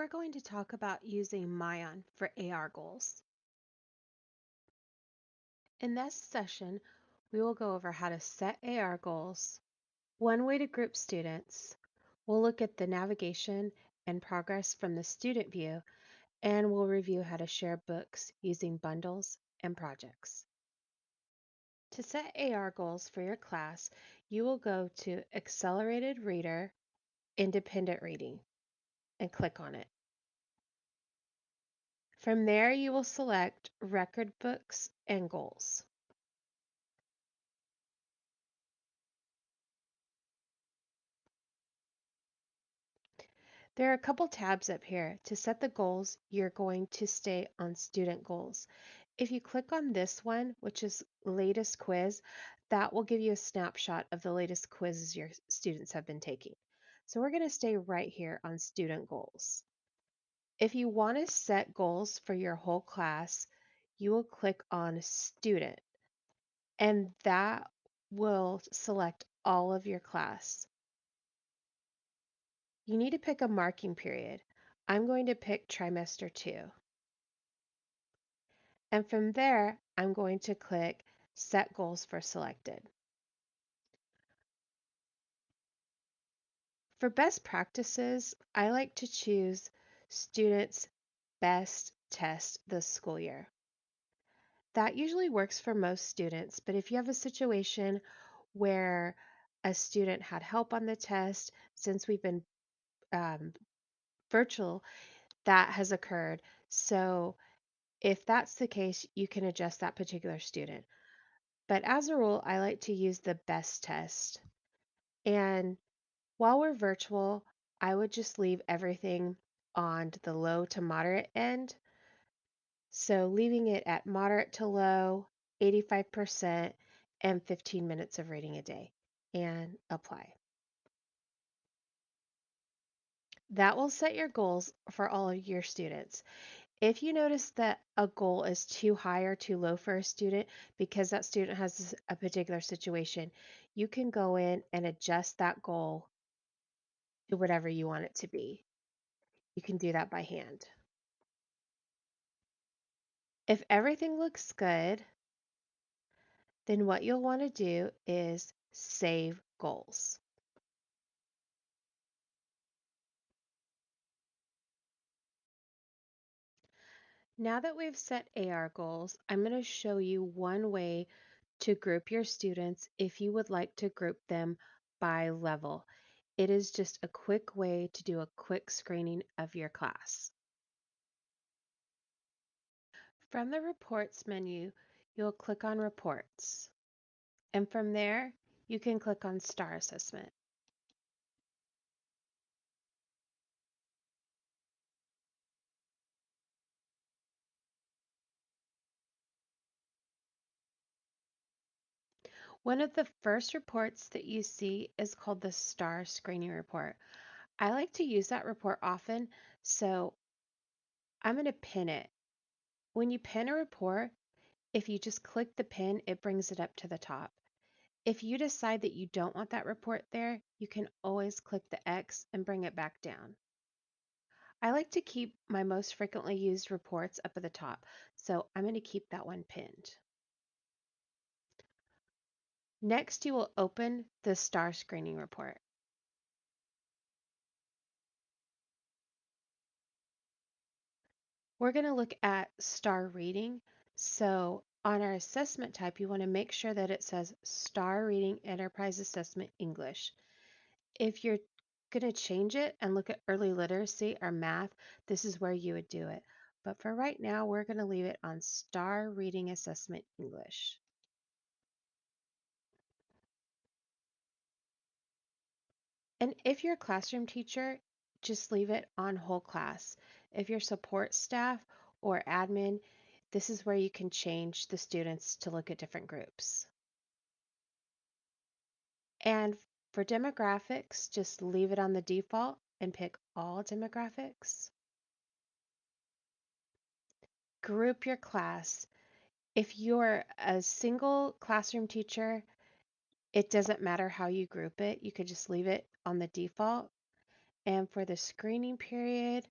we're going to talk about using MyON for AR goals. In this session, we will go over how to set AR goals, one way to group students, we'll look at the navigation and progress from the student view, and we'll review how to share books using bundles and projects. To set AR goals for your class, you will go to Accelerated Reader, Independent Reading, and click on it. From there, you will select Record Books and Goals. There are a couple tabs up here. To set the goals, you're going to stay on student goals. If you click on this one, which is latest quiz, that will give you a snapshot of the latest quizzes your students have been taking. So we're going to stay right here on student goals. If you want to set goals for your whole class, you will click on student, and that will select all of your class. You need to pick a marking period. I'm going to pick trimester 2. And from there, I'm going to click Set Goals for Selected. For best practices, I like to choose students' best test this school year. That usually works for most students, but if you have a situation where a student had help on the test, since we've been um, virtual, that has occurred. So if that's the case, you can adjust that particular student. But as a rule, I like to use the best test. And while we're virtual, I would just leave everything on the low to moderate end. So leaving it at moderate to low, 85%, and 15 minutes of reading a day, and apply. That will set your goals for all of your students. If you notice that a goal is too high or too low for a student because that student has a particular situation, you can go in and adjust that goal to whatever you want it to be. You can do that by hand. If everything looks good, then what you'll want to do is save goals. Now that we've set AR goals, I'm going to show you one way to group your students if you would like to group them by level. It is just a quick way to do a quick screening of your class. From the Reports menu, you'll click on Reports, and from there, you can click on Star Assessment. One of the first reports that you see is called the Star Screening Report. I like to use that report often, so I'm going to pin it. When you pin a report, if you just click the pin, it brings it up to the top. If you decide that you don't want that report there, you can always click the X and bring it back down. I like to keep my most frequently used reports up at the top, so I'm going to keep that one pinned. Next, you will open the Star Screening Report. We're going to look at star reading. So on our assessment type, you want to make sure that it says Star Reading Enterprise Assessment English. If you're going to change it and look at early literacy or math, this is where you would do it. But for right now, we're going to leave it on Star Reading Assessment English. And if you're a classroom teacher, just leave it on whole class. If you're support staff or admin, this is where you can change the students to look at different groups. And for demographics, just leave it on the default and pick all demographics. Group your class. If you're a single classroom teacher, it doesn't matter how you group it. You could just leave it on the default. And for the screening period,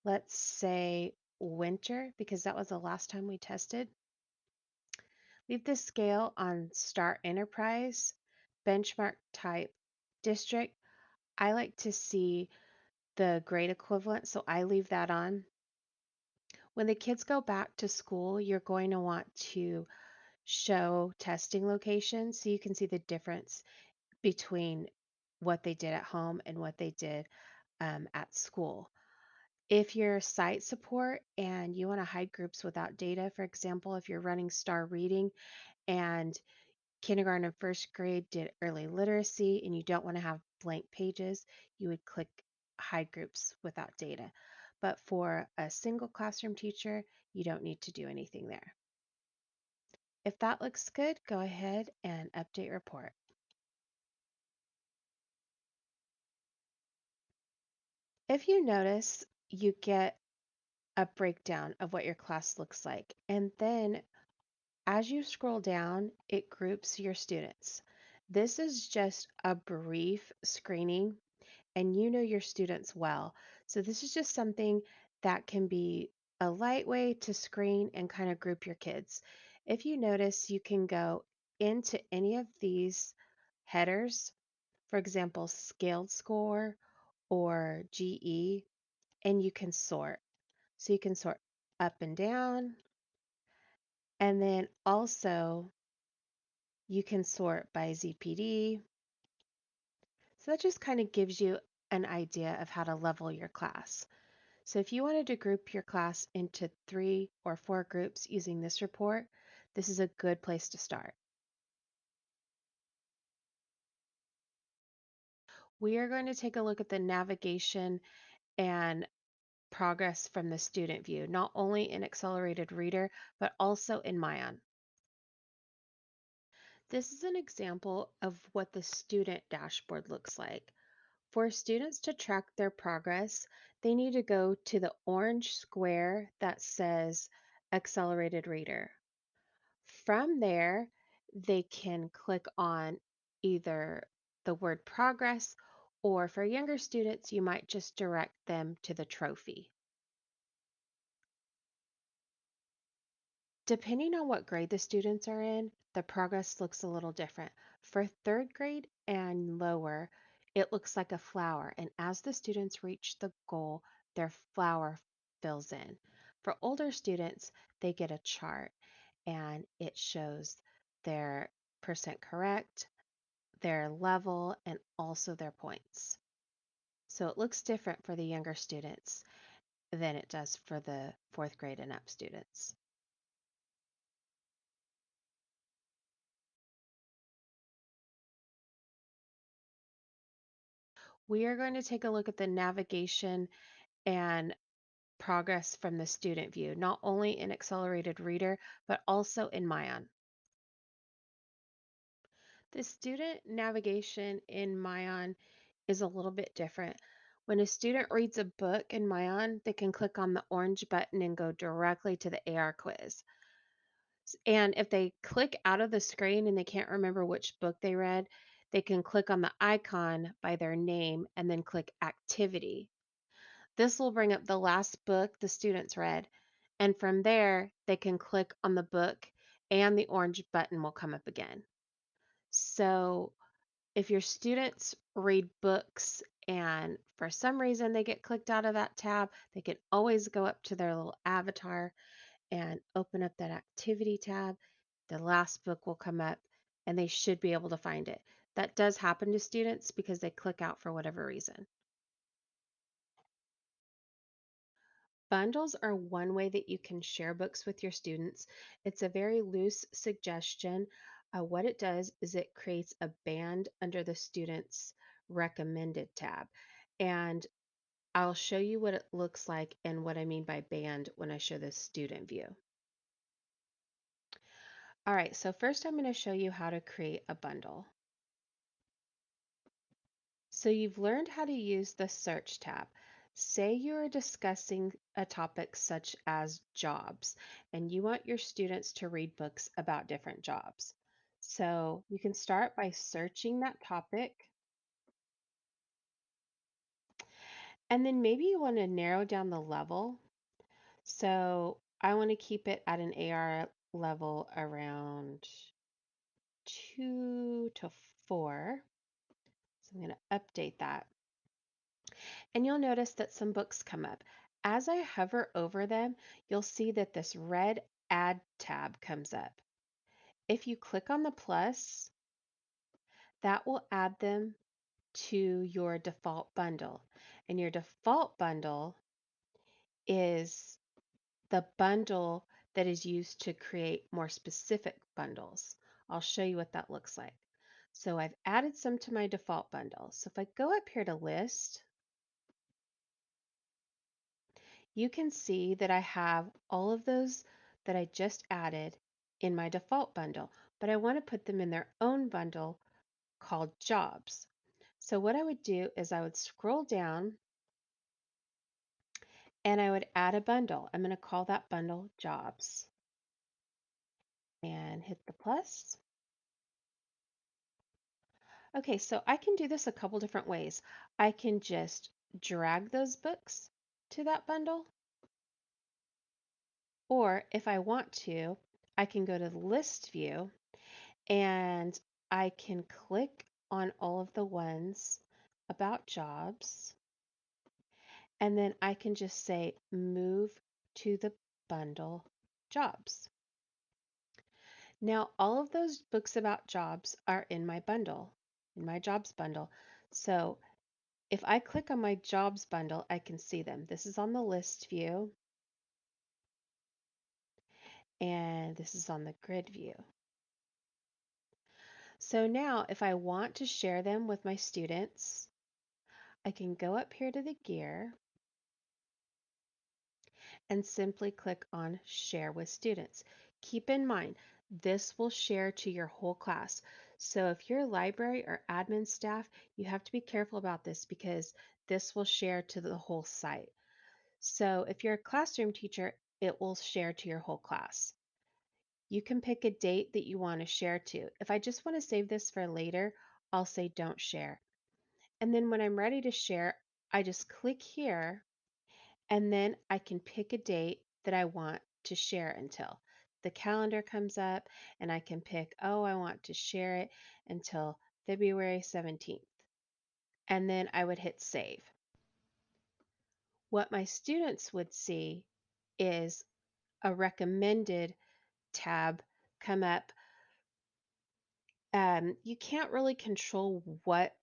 let's say winter, because that was the last time we tested. Leave the scale on Star Enterprise, benchmark type district. I like to see the grade equivalent, so I leave that on. When the kids go back to school, you're going to want to show testing locations so you can see the difference between what they did at home and what they did at school. If you're site support and you want to hide groups without data, for example, if you're running star reading and kindergarten and first grade did early literacy and you don't want to have blank pages, you would click hide groups without data. But for a single classroom teacher, you don't need to do anything there. If that looks good, go ahead and update report. If you notice, you get a breakdown of what your class looks like. And then as you scroll down, it groups your students. This is just a brief screening, and you know your students well. So this is just something that can be a light way to screen and kind of group your kids. If you notice, you can go into any of these headers, for example, scaled score or GE, and you can sort. So you can sort up and down, and then also you can sort by ZPD. So that just kind of gives you an idea of how to level your class. So if you wanted to group your class into 3 or 4 groups using this report, this is a good place to start. We are going to take a look at the navigation and progress from the student view, not only in Accelerated Reader, but also in MyON. This is an example of what the student dashboard looks like. For students to track their progress, they need to go to the orange square that says Accelerated Reader. From there, they can click on either the word progress, or for younger students, you might just direct them to the trophy. Depending on what grade the students are in, the progress looks a little different. For third grade and lower, it looks like a flower, and as the students reach the goal, their flower fills in. For older students, they get a chart and it shows their percent correct, their level, and also their points. So it looks different for the younger students than it does for the fourth grade and up students. We are going to take a look at the navigation and progress from the student view, not only in Accelerated Reader, but also in MyON. The student navigation in MyON is a little bit different. When a student reads a book in MyON, they can click on the orange button and go directly to the AR quiz. And if they click out of the screen and they can't remember which book they read, they can click on the icon by their name and then click activity. This will bring up the last book the students read, and from there, they can click on the book and the orange button will come up again. So if your students read books and for some reason they get clicked out of that tab, they can always go up to their little avatar and open up that activity tab. The last book will come up and they should be able to find it. That does happen to students because they click out for whatever reason. Bundles are one way that you can share books with your students. It's a very loose suggestion. What it does is it creates a band under the student's recommended tab. And I'll show you what it looks like and what I mean by band when I show the student view. All right, so first I'm going to show you how to create a bundle. So you've learned how to use the search tab. Say you're discussing a topic such as jobs, and you want your students to read books about different jobs. So you can start by searching that topic, And then maybe you want to narrow down the level. So I want to keep it at an AR level around 2 to 4. So I'm going to update that. And you'll notice that some books come up. As I hover over them, you'll see that this red Add tab comes up. If you click on the plus, that will add them to your default bundle. And your default bundle is the bundle that is used to create more specific bundles. I'll show you what that looks like. So I've added some to my default bundle. So if I go up here to list, you can see that I have all of those that I just added in my default bundle, but I want to put them in their own bundle called jobs. So what I would do is I would scroll down and I would add a bundle. I'm going to call that bundle jobs and hit the plus. Okay, so I can do this a couple different ways. I can just drag those books to that bundle, or if I want to, I can go to the list view and I can click on all of the ones about jobs, and then I can just say move to the bundle jobs. Now, all of those books about jobs are in my bundle, in my jobs bundle. So if I click on my jobs bundle, I can see them. This is on the list view, and this is on the grid view. So now if I want to share them with my students, I can go up here to the gear and simply click on Share with Students. Keep in mind, this will share to your whole class. So if you're library or admin staff, you have to be careful about this because this will share to the whole site. So if you're a classroom teacher, it will share to your whole class. You can pick a date that you want to share to. If I just want to save this for later, I'll say don't share. And then when I'm ready to share, I just click here and then I can pick a date that I want to share until. The calendar comes up and I can pick, oh, I want to share it until February 17th. And then I would hit save. What my students would see is a recommended tab come up. You can't really control what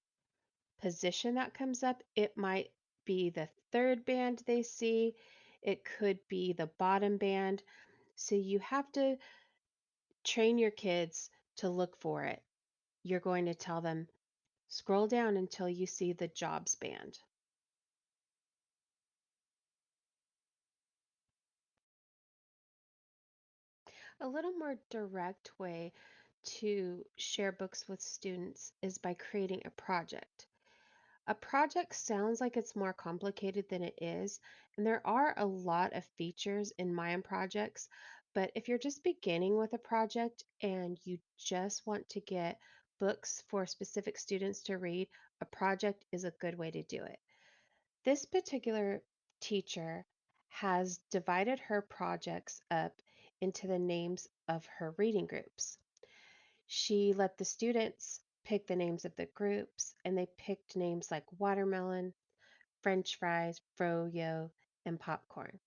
position that comes up. It might be the third band they see, it could be the bottom band. So you have to train your kids to look for it. You're going to tell them, scroll down until you see the jobs band. A little more direct way to share books with students is by creating a project. A project sounds like it's more complicated than it is, and there are a lot of features in MyON projects, but if you're just beginning with a project and you just want to get books for specific students to read, a project is a good way to do it. This particular teacher has divided her projects up into the names of her reading groups. She let the students pick the names of the groups, and they picked names like watermelon, French fries, froyo, and popcorn.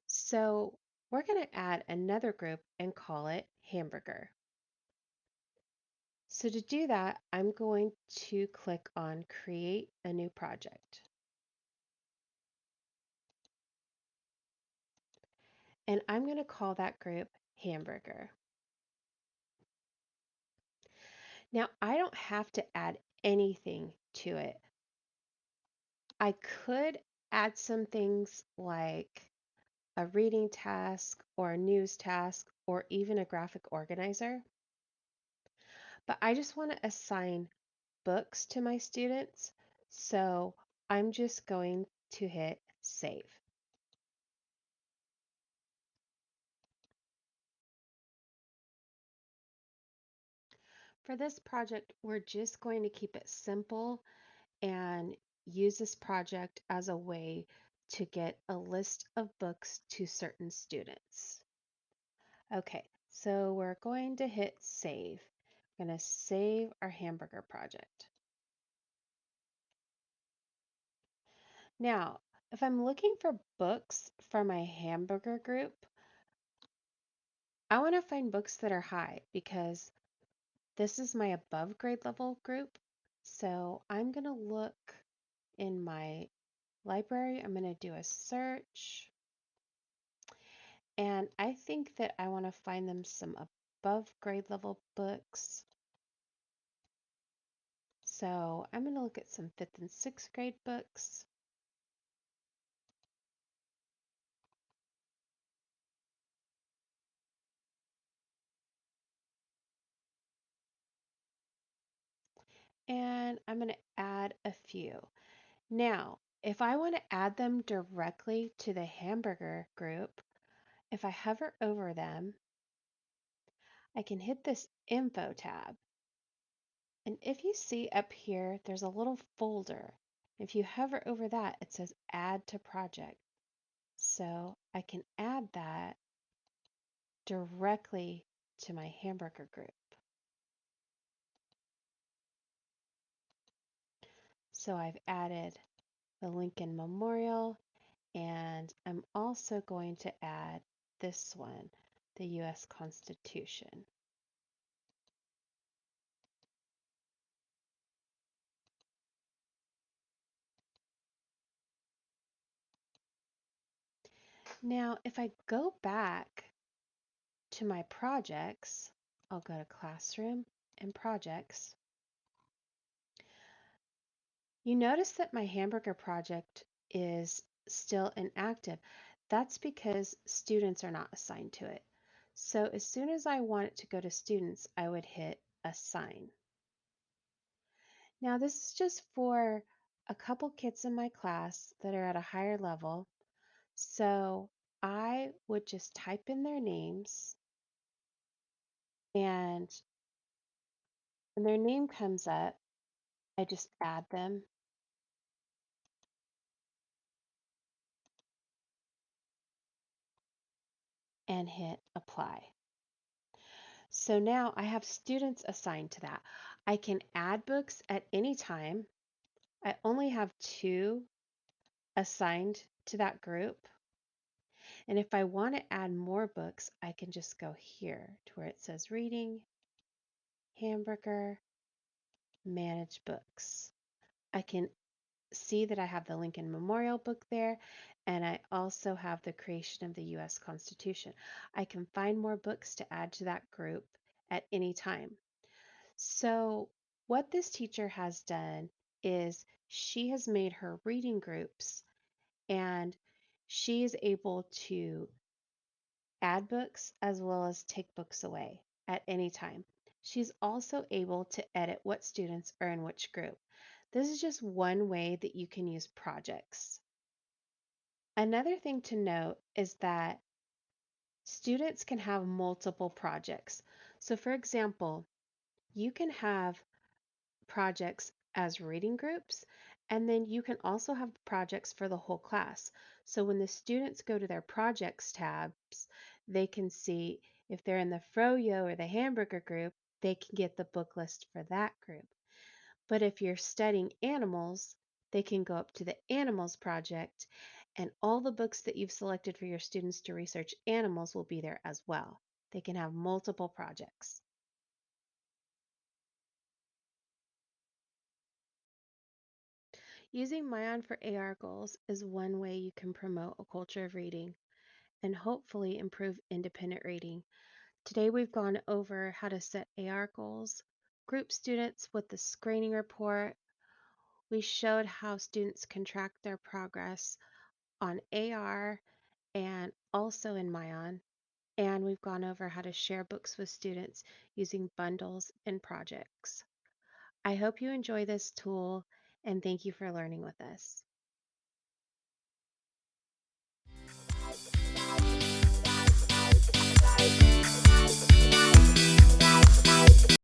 So we're going to add another group and call it hamburger. So to do that, I'm going to click on create a new project. And I'm going to call that group hamburger. Now I don't have to add anything to it. I could add some things like a reading task or a news task or even a graphic organizer. But I just want to assign books to my students. So I'm just going to hit save. For this project, we're just going to keep it simple and use this project as a way to get a list of books to certain students. Okay, so we're going to hit save. I'm going to save our hamburger project. Now, if I'm looking for books for my hamburger group, I want to find books that are high because this is my above grade level group. So I'm going to look in my library. I'm going to do a search. And I think that I want to find them some above grade level books. So I'm going to look at some 5th and 6th grade books. And I'm going to add a few. Now, if I want to add them directly to the hamburger group, if I hover over them, I can hit this info tab. And if you see up here, there's a little folder. If you hover over that, it says add to project. So I can add that directly to my hamburger group. So I've added the Lincoln Memorial, and I'm also going to add this one, the U.S. Constitution. Now, if I go back to my projects, I'll go to Classroom and Projects. You notice that my hamburger project is still inactive. That's because students are not assigned to it. So as soon as I want it to go to students, I would hit Assign. Now this is just for a couple kids in my class that are at a higher level. So I would just type in their names, and when their name comes up, I just add them and hit Apply. So now I have students assigned to that. I can add books at any time. I only have 2 assigned to that group. And if I want to add more books, I can just go here to where it says Reading, Hamburger, Manage Books. I can see that I have the Lincoln Memorial book there, and I also have the creation of the U.S. Constitution. I can find more books to add to that group at any time. So what this teacher has done is she has made her reading groups, and she is able to add books as well as take books away at any time. She's also able to edit what students are in which group. This is just one way that you can use projects. Another thing to note is that students can have multiple projects. So for example, you can have projects as reading groups, and then you can also have projects for the whole class. So when the students go to their projects tabs, they can see if they're in the froyo or the hamburger group, they can get the book list for that group. But if you're studying animals, they can go up to the animals project, and all the books that you've selected for your students to research animals will be there as well. They can have multiple projects. Using MyON for AR goals is one way you can promote a culture of reading and hopefully improve independent reading. Today we've gone over how to set AR goals, group students with the screening report. We showed how students can track their progress on AR and also in MyON. And we've gone over how to share books with students using bundles and projects. I hope you enjoy this tool, and thank you for learning with us.